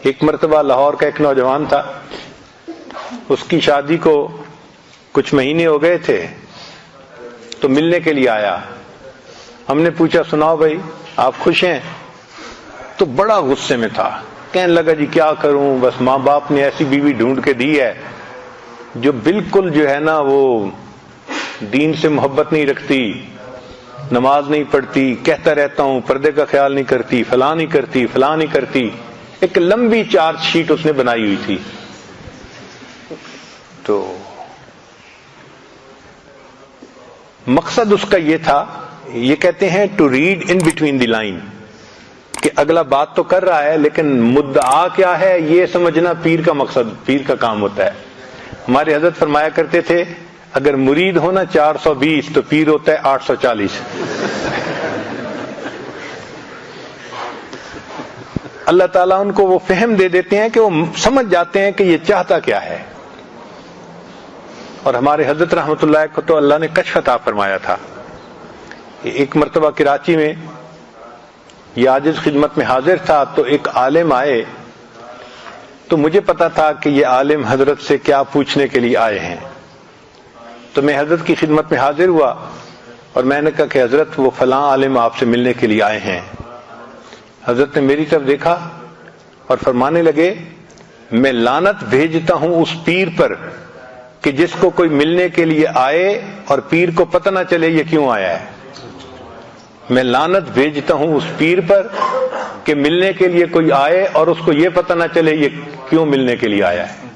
ایک مرتبہ لاہور کا ایک نوجوان تھا، اس کی شادی کو کچھ مہینے ہو گئے تھے تو ملنے کے لیے آیا. ہم نے پوچھا سناؤ بھائی آپ خوش ہیں؟ تو بڑا غصے میں تھا، کہنے لگا جی کیا کروں، بس ماں باپ نے ایسی بیوی ڈھونڈ کے دی ہے جو بالکل جو ہے نا وہ دین سے محبت نہیں رکھتی، نماز نہیں پڑھتی، کہتا رہتا ہوں پردے کا خیال نہیں کرتی، فلاں نہیں کرتی، فلاں نہیں کرتی. ایک لمبی چارج شیٹ اس نے بنائی ہوئی تھی. تو مقصد اس کا یہ تھا، یہ کہتے ہیں to read in between the line, کہ اگلا بات تو کر رہا ہے لیکن مدعا کیا ہے یہ سمجھنا پیر کا مقصد، پیر کا کام ہوتا ہے. ہمارے حضرت فرمایا کرتے تھے اگر مرید ہونا 420 تو پیر ہوتا ہے 840. اللہ تعالیٰ ان کو وہ فہم دے دیتے ہیں کہ وہ سمجھ جاتے ہیں کہ یہ چاہتا کیا ہے. اور ہمارے حضرت رحمت اللہ کو تو اللہ نے کشف عطا فرمایا تھا. ایک مرتبہ کراچی میں یہ عاجز خدمت میں حاضر تھا تو ایک عالم آئے، تو مجھے پتا تھا کہ یہ عالم حضرت سے کیا پوچھنے کے لیے آئے ہیں. تو میں حضرت کی خدمت میں حاضر ہوا اور میں نے کہا کہ حضرت وہ فلاں عالم آپ سے ملنے کے لیے آئے ہیں. حضرت نے میری طرف دیکھا اور فرمانے لگے میں لعنت بھیجتا ہوں اس پیر پر کہ جس کو کوئی ملنے کے لیے آئے اور پیر کو پتہ نہ چلے یہ کیوں آیا ہے. میں لعنت بھیجتا ہوں اس پیر پر کہ ملنے کے لیے کوئی آئے اور اس کو یہ پتہ نہ چلے یہ کیوں ملنے کے لیے آیا ہے.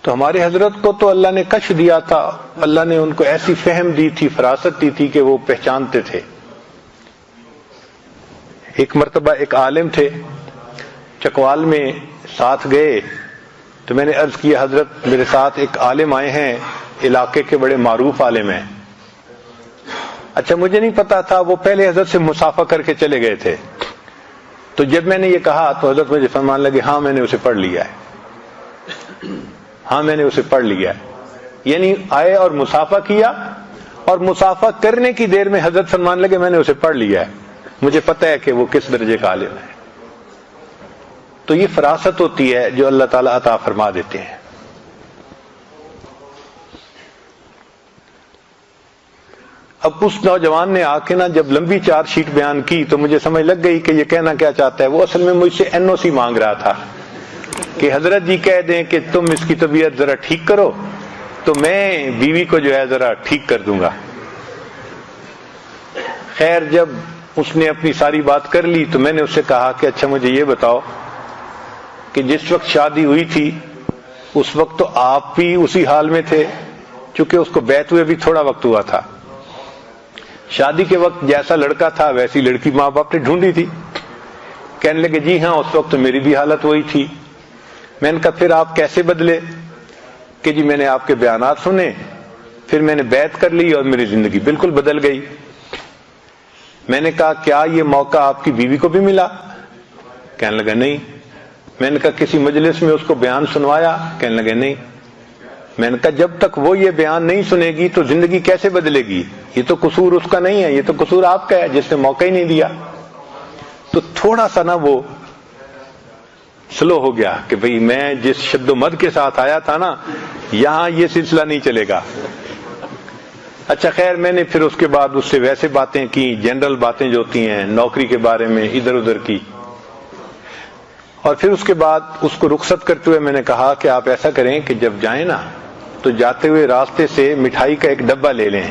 تو ہمارے حضرت کو تو اللہ نے کشف دیا تھا، اللہ نے ان کو ایسی فہم دی تھی، فراست دی تھی کہ وہ پہچانتے تھے. ایک مرتبہ ایک عالم تھے چکوال میں ساتھ گئے تو میں نے عرض کیا حضرت میرے ساتھ ایک عالم آئے ہیں، علاقے کے بڑے معروف عالم ہیں. اچھا مجھے نہیں پتا تھا، وہ پہلے حضرت سے مصافحہ کر کے چلے گئے تھے. تو جب میں نے یہ کہا تو حضرت مجھے فرمان لگے ہاں میں نے اسے پڑھ لیا ہے، ہاں میں نے اسے پڑھ لیا ہے. یعنی آئے اور مصافحہ کیا اور مصافحہ کرنے کی دیر میں حضرت فرمان لگے میں نے اسے پڑھ لیا ہے، مجھے پتہ ہے کہ وہ کس درجے کا عالم ہے. تو یہ فراست ہوتی ہے جو اللہ تعالیٰ عطا فرما دیتے ہیں. اب اس نوجوان نے آ کے نا جب لمبی چارج شیٹ بیان کی تو مجھے سمجھ لگ گئی کہ یہ کہنا کیا چاہتا ہے. وہ اصل میں مجھ سے NOC مانگ رہا تھا کہ حضرت جی کہہ دیں کہ تم اس کی طبیعت ذرا ٹھیک کرو تو میں بیوی کو جو ہے ذرا ٹھیک کر دوں گا. خیر جب اس نے اپنی ساری بات کر لی تو میں نے اس سے کہا کہ اچھا مجھے یہ بتاؤ کہ جس وقت شادی ہوئی تھی اس وقت تو آپ بھی اسی حال میں تھے، چونکہ اس کو بیعت ہوئے بھی تھوڑا وقت ہوا تھا. شادی کے وقت جیسا لڑکا تھا ویسی لڑکی ماں باپ نے ڈھونڈی تھی. کہنے لگے جی ہاں اس وقت تو میری بھی حالت وہی تھی. میں نے کہا پھر آپ کیسے بدلے؟ کہ جی میں نے آپ کے بیانات سنے، پھر میں نے بیعت کر لی اور میری زندگی بالکل بدل گئی. میں نے کہا کیا یہ موقع آپ کی بیوی کو بھی ملا؟ کہنے لگا نہیں. میں نے کہا کسی مجلس میں اس کو بیان سنوایا؟ کہنے لگے نہیں. میں نے کہا جب تک وہ یہ بیان نہیں سنے گی تو زندگی کیسے بدلے گی؟ یہ تو قصور اس کا نہیں ہے، یہ تو قصور آپ کا ہے جس نے موقع ہی نہیں دیا. تو تھوڑا سا نا وہ سلو ہو گیا کہ بھئی میں جس شد و مد کے ساتھ آیا تھا نا یہاں یہ سلسلہ نہیں چلے گا. اچھا خیر میں نے پھر اس کے بعد اس سے ویسے باتیں کی، جنرل باتیں جو ہوتی ہیں نوکری کے بارے میں ادھر ادھر کی. اور پھر اس کے بعد اس کو رخصت کرتے ہوئے میں نے کہا کہ آپ ایسا کریں کہ جب جائیں نا تو جاتے ہوئے راستے سے مٹھائی کا ایک ڈبہ لے لیں.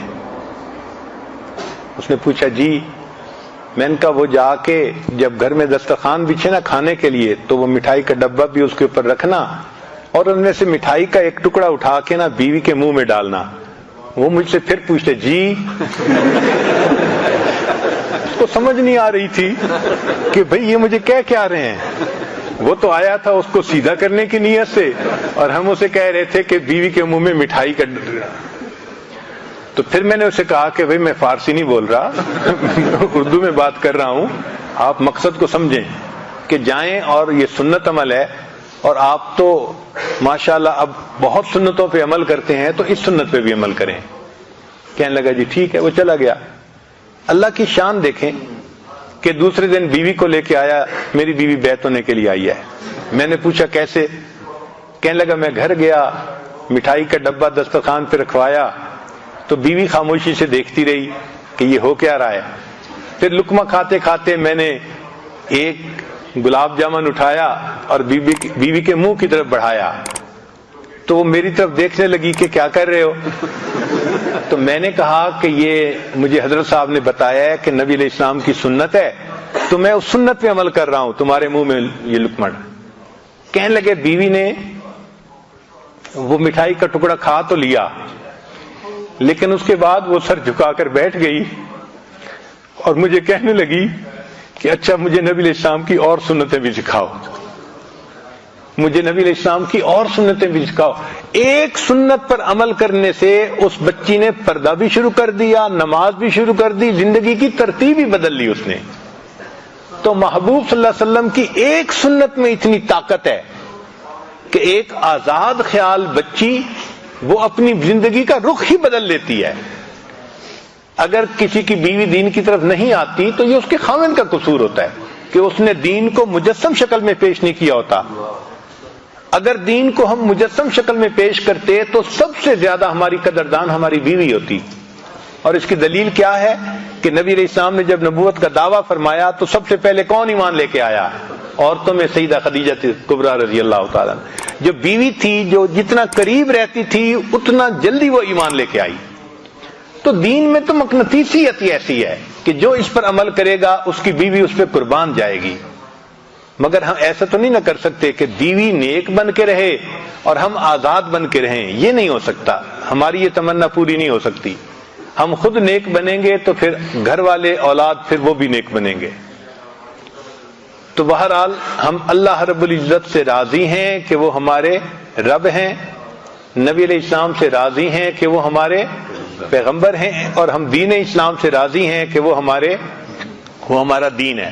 اس نے پوچھا جی؟ میں نے کہا وہ جا کے جب گھر میں دسترخوان بچھے نا کھانے کے لیے تو وہ مٹھائی کا ڈبہ بھی اس کے اوپر رکھنا اور ان میں سے مٹھائی کا ایک ٹکڑا اٹھا کے نا بیوی کے منہ میں ڈالنا. وہ مجھ سے پھر پوچھتے جی؟ اس کو سمجھ نہیں آ رہی تھی کہ بھئی یہ مجھے کہہ کیا رہے ہیں. وہ تو آیا تھا اس کو سیدھا کرنے کی نیت سے اور ہم اسے کہہ رہے تھے کہ بیوی کے منہ میں مٹھائی کا. تو پھر میں نے اسے کہا کہ بھئی میں فارسی نہیں بول رہا اردو میں بات کر رہا ہوں، آپ مقصد کو سمجھیں کہ جائیں اور یہ سنت عمل ہے اور آپ تو ماشاءاللہ اب بہت سنتوں پہ عمل کرتے ہیں تو اس سنت پہ بھی عمل کریں. کہنے لگا جی ٹھیک ہے. وہ چلا گیا. اللہ کی شان دیکھیں کہ دوسرے دن بیوی کو لے کے آیا، میری بیوی بیعت ہونے کے لیے آئی ہے. میں نے پوچھا کیسے؟ کہنے لگا میں گھر گیا، مٹھائی کا ڈبہ دسترخوان پہ رکھوایا تو بیوی خاموشی سے دیکھتی رہی کہ یہ ہو کیا رہا ہے۔ پھر لقمہ کھاتے کھاتے میں نے ایک گلاب جامن اٹھایا اور بیوی کے منہ کی طرف بڑھایا تو وہ میری طرف دیکھنے لگی کہ کیا کر رہے ہو؟ تو میں نے کہا کہ یہ مجھے حضرت صاحب نے بتایا ہے کہ نبی علیہ السلام کی سنت ہے تو میں اس سنت پہ عمل کر رہا ہوں، تمہارے منہ میں یہ لقمہ۔ کہنے لگے بیوی نے وہ مٹھائی کا ٹکڑا کھا تو لیا، لیکن اس کے بعد وہ سر جھکا کر بیٹھ گئی اور مجھے کہنے لگی کہ اچھا مجھے نبی علیہ السلام کی اور سنتیں بھی سکھاؤ، مجھے نبی علیہ السلام کی اور سنتیں بھی سکھاؤ۔ ایک سنت پر عمل کرنے سے اس بچی نے پردہ بھی شروع کر دیا، نماز بھی شروع کر دی، زندگی کی ترتیب بھی بدل لی اس نے۔ تو محبوب صلی اللہ علیہ وسلم کی ایک سنت میں اتنی طاقت ہے کہ ایک آزاد خیال بچی وہ اپنی زندگی کا رخ ہی بدل لیتی ہے۔ اگر کسی کی بیوی دین کی طرف نہیں آتی تو یہ اس کے خاوند کا قصور ہوتا ہے کہ اس نے دین کو مجسم شکل میں پیش نہیں کیا ہوتا۔ اگر دین کو ہم مجسم شکل میں پیش کرتے تو سب سے زیادہ ہماری قدردان ہماری بیوی ہوتی۔ اور اس کی دلیل کیا ہے کہ نبی علیہ السلام نے جب نبوت کا دعویٰ فرمایا تو سب سے پہلے کون ایمان لے کے آیا؟ عورتوں میں سیدہ خدیجہ کبریٰ رضی اللہ تعالیٰ، جو بیوی تھی جو جتنا قریب رہتی تھی اتنا جلدی وہ ایمان لے کے آئی۔ تو دین میں تو مقناطیسیت ایسی ہے کہ جو اس پر عمل کرے گا اس کی بیوی اس پہ قربان جائے گی۔ مگر ہم ایسا تو نہیں نہ کر سکتے کہ بیوی نیک بن کے رہے اور ہم آزاد بن کے رہیں، یہ نہیں ہو سکتا، ہماری یہ تمنا پوری نہیں ہو سکتی۔ ہم خود نیک بنیں گے تو پھر گھر والے اولاد پھر وہ بھی نیک بنیں گے۔ تو بہرحال ہم اللہ رب العزت سے راضی ہیں کہ وہ ہمارے رب ہیں، نبی علیہ السلام سے راضی ہیں کہ وہ ہمارے پیغمبر ہیں، اور ہم دین اسلام سے راضی ہیں کہ وہ ہمارا دین ہے۔